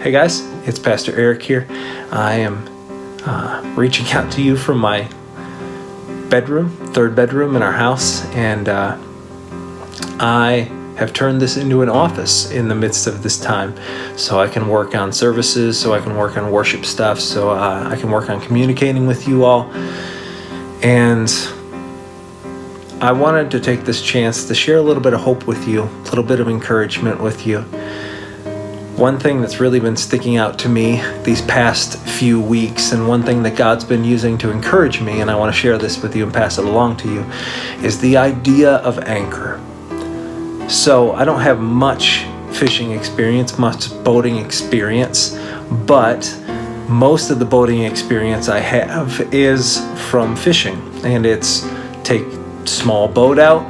Hey guys, it's Pastor Erik here. I am reaching out to you from my third bedroom in our house, and I have turned this into an office in the midst of this time, so I can work on services, so I can work on worship stuff, so I can work on communicating with you all. And I wanted to take this chance to share a little bit of hope with you, a little bit of encouragement with you. One thing that's really been sticking out to me these past few weeks, and one thing that God's been using to encourage me, and I want to share this with you and pass it along to you, is the idea of anchor. So I don't have much fishing experience, much boating experience, but most of the boating experience I have is from fishing, and it's take small boat out,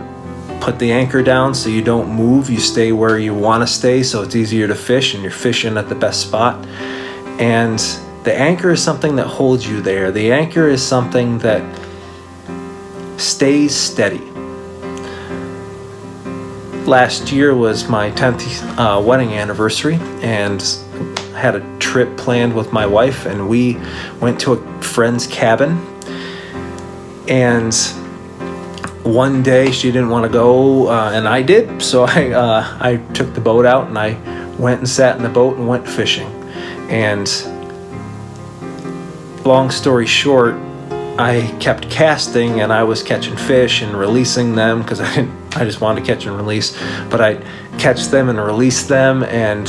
put the anchor down so you don't move, you stay where you want to stay, so it's easier to fish and you're fishing at the best spot. And the anchor is something that holds you there. The anchor is something that stays steady. Last year was my 10th wedding anniversary, and had a trip planned with my wife, and we went to a friend's cabin. And one day she didn't want to go, and I did, so I took the boat out and I went and sat in the boat and went fishing. And long story short, I kept casting and I was catching fish and releasing them because I just wanted to catch and release, but I'd catch them and release them, and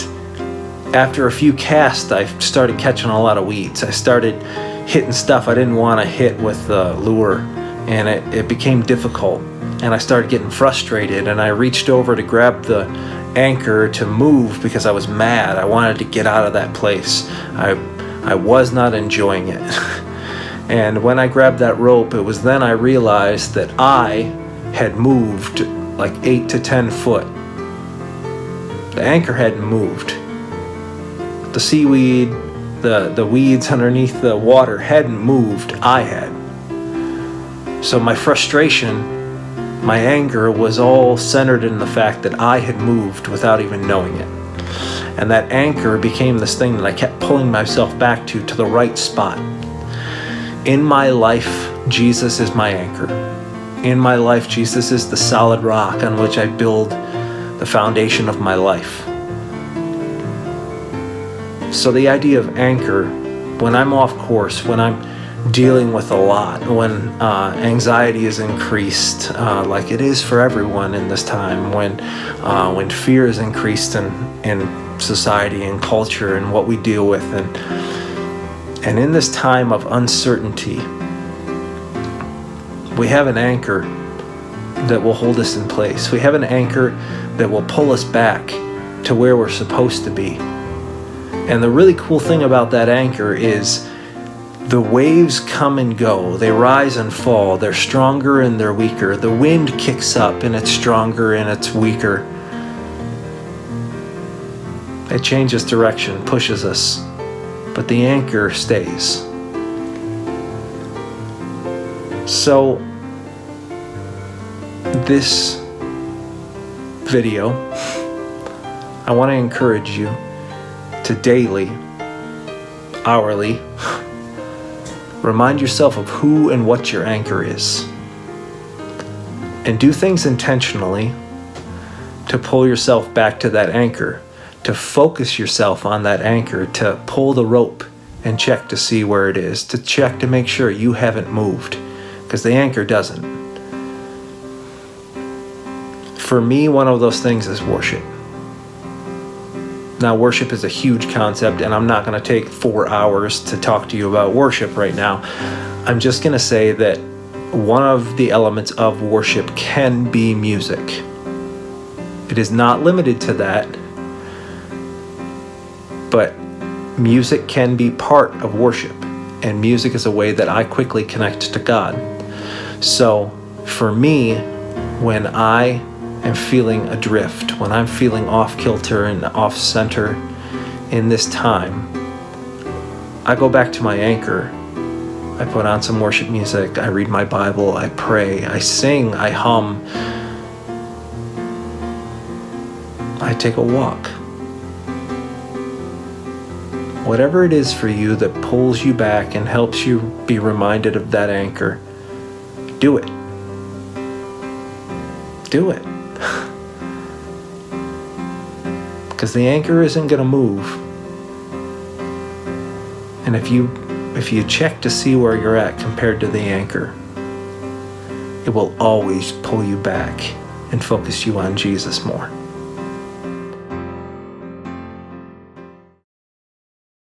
after a few casts I started catching a lot of weeds. I started hitting stuff I didn't want to hit with the lure, and it became difficult, and I started getting frustrated, and I reached over to grab the anchor to move because I was mad. I wanted to get out of that place. I was not enjoying it. And when I grabbed that rope, it was then I realized that I had moved like 8 to 10 foot. The anchor hadn't moved. The seaweed, the weeds underneath the water hadn't moved. I had. So my frustration, my anger was all centered in the fact that I had moved without even knowing it. And that anchor became this thing that I kept pulling myself back to the right spot. In my life, Jesus is my anchor. In my life, Jesus is the solid rock on which I build the foundation of my life. So the idea of anchor, when I'm off course, when I'm dealing with a lot, when anxiety is increased, like it is for everyone in this time, when fear is increased in society and culture and what we deal with, and in this time of uncertainty, we have an anchor that will hold us in place. We have an anchor that will pull us back to where we're supposed to be. And the really cool thing about that anchor is the waves come and go. They rise and fall. They're stronger and they're weaker. The wind kicks up and it's stronger and it's weaker. It changes direction, pushes us, but the anchor stays. So this video, I want to encourage you to daily, hourly, remind yourself of who and what your anchor is. And do things intentionally to pull yourself back to that anchor, to focus yourself on that anchor, to pull the rope and check to see where it is, to check to make sure you haven't moved, because the anchor doesn't. For me, one of those things is worship. Now, worship is a huge concept, and I'm not going to take 4 hours to talk to you about worship right now. I'm just going to say that one of the elements of worship can be music. It is not limited to that, but music can be part of worship, and music is a way that I quickly connect to God. So for me, when I am feeling adrift, when I'm feeling off kilter and off center in this time, I go back to my anchor. I put on some worship music, I read my Bible, I pray, I sing, I hum, I take a walk. Whatever it is for you that pulls you back and helps you be reminded of that anchor, do it. Do it. Because the anchor isn't going to move. And if you check to see where you're at compared to the anchor, it will always pull you back and focus you on Jesus more.